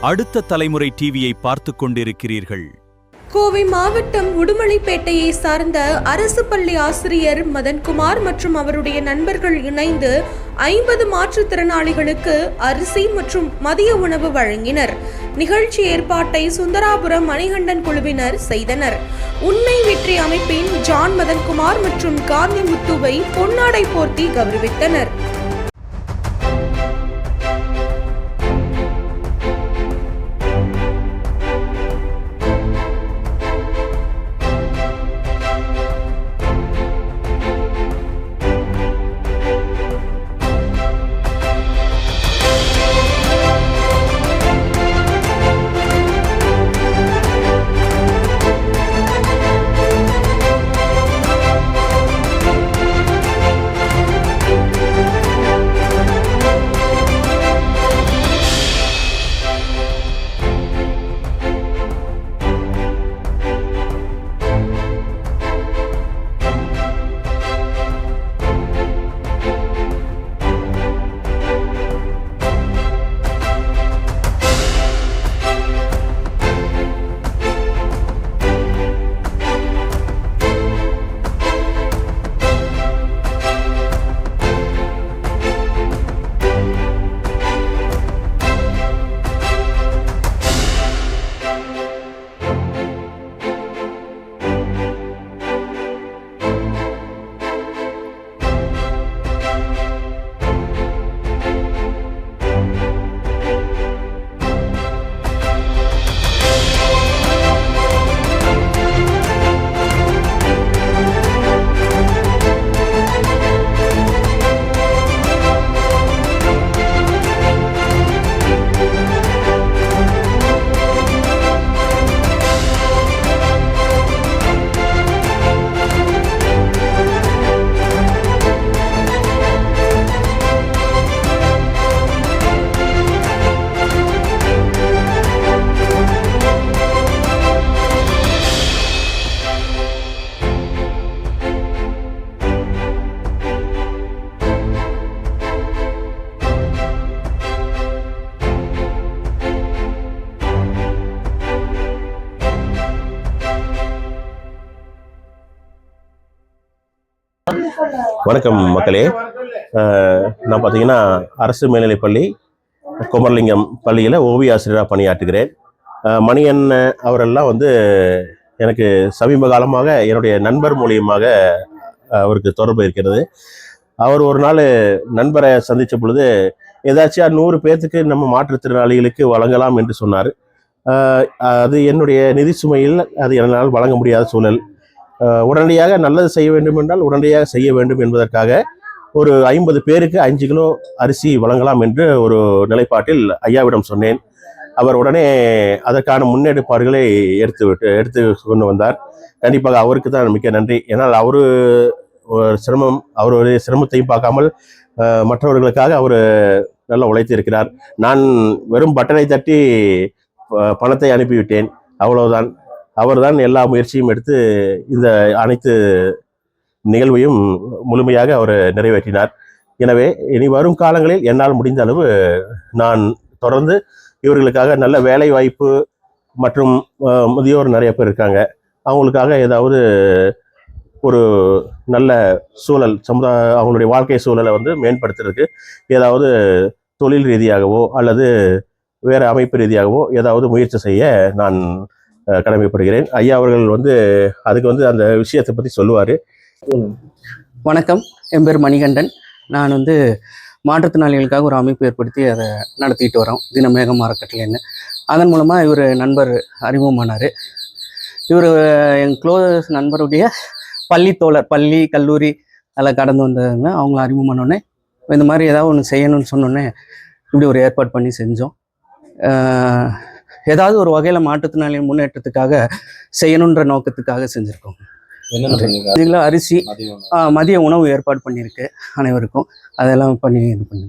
அடுத்த தலைமுறை டிவியை பார்த்துக் கொண்டிருக்கிறீர்கள். கோவை மாவட்டம் உடுமலைப்பேட்டையை சார்ந்த அரசு பள்ளி ஆசிரியர் மதன்குமார் மற்றும் அவருடைய நண்பர்கள் இணைந்து 50 மாற்றுத்திறனாளிகளுக்கு அரிசி மற்றும் மதிய உணவு வழங்கினர். நிகழ்ச்சி ஏற்பாட்டை சுந்தராபுரம் மணிகண்டன் குழுவினர் செய்தனர். உண்மை வெற்றி அமைப்பின் ஜான் மதன்குமார் மற்றும் காந்தி முத்துவை பொன்னாடை போர்த்தி கௌரவித்தனர். வணக்கம் மக்களே. நான் பார்த்தீங்கன்னா அரசு மேல்நிலைப்பள்ளி குமரலிங்கம் பள்ளியில் ஓவிய ஆசிரியராக பணியாற்றுகிறேன். மணியன் அவரெல்லாம் எனக்கு சமீப காலமாக என்னுடைய நண்பர் மூலியமாக அவருக்கு தொடர்பு இருக்கிறது. அவர் ஒரு நாள் நண்பரை சந்தித்த பொழுது ஏதாச்சும் 100 பேர்த்துக்கு நம்ம மாற்றுத்திறனாளிகளுக்கு வழங்கலாம் என்று சொன்னார். அது என்னுடைய நிதி சுமையில் அது என்னால் வழங்க முடியாத சூழல். உடனடியாக நல்லது செய்ய வேண்டும் என்றால் உடனடியாக செய்ய வேண்டும் என்பதற்காக ஒரு 50 பேருக்கு 5 கிலோ அரிசி வழங்கலாம் என்று ஒரு நிலைப்பாட்டில் ஐயாவிடம் சொன்னேன். அவர் உடனே அதற்கான முன்னெடுப்பாடுகளை எடுத்து கொண்டு வந்தார். கண்டிப்பாக அவருக்கு தான் மிக்க நன்றி. ஏன்னால் அவருடைய சிரமத்தையும் பார்க்காமல் மற்றவர்களுக்காக அவர் நல்லா உழைத்து இருக்கிறார். நான் வெறும் பட்டனை தட்டி பணத்தை அனுப்பிவிட்டேன், அவ்வளவுதான். அவர்தான் எல்லா முயற்சியும் எடுத்து இந்த அனைத்து நிகழ்வையும் முழுமையாக அவர் நிறைவேற்றினார். எனவே இனி வரும் காலங்களில் என்னால் முடிந்த அளவு நான் தொடர்ந்து இவர்களுக்காக நல்ல வேலை வாய்ப்பு மற்றும் முதியோர் நிறைய பேர் இருக்காங்க, அவங்களுக்காக ஏதாவது ஒரு நல்ல சூழல் அவங்களுடைய வாழ்க்கை சூழலை மேம்படுத்துறதுக்கு ஏதாவது தொழில் ரீதியாகவோ அல்லது வேறு அமைப்பு ரீதியாகவோ ஏதாவது முயற்சி செய்ய நான் கடமைப்படுகிறேன். ஐயா அவர்கள் அதுக்கு அந்த விஷயத்தை பற்றி சொல்லுவார். வணக்கம், என் பேர் மணிகண்டன். நான் மாற்றுத்திறனாளிகளுக்காக ஒரு அமைப்பு ஏற்படுத்தி அதை நடத்திட்டு வரோம், தினமேகம் அறக்கட்டளைன்னு. அதன் மூலமாக இவர் நண்பர் அறிமுகமானார். இவர் என் க்ளோஸ் நண்பருடைய பள்ளி தோழர், பள்ளி கல்லூரி அதில் கடந்து வந்தவங்க. அவங்கள அறிமுகமானோடனே இந்த மாதிரி ஏதாவது ஒன்று செய்யணும்னு சொன்னோன்னே இப்படி ஒரு ஏற்பாடு பண்ணி செஞ்சோம். ஏதாவது ஒரு வகையில் மாற்றுத்திறனாளிகள் முன்னேற்றத்துக்காக செய்யணுன்ற நோக்கத்துக்காக செஞ்சுருக்கோம். அரிசி, மதிய உணவு ஏற்பாடு பண்ணியிருக்கு அனைவருக்கும். அதெல்லாம் பண்ணி இது பண்ணி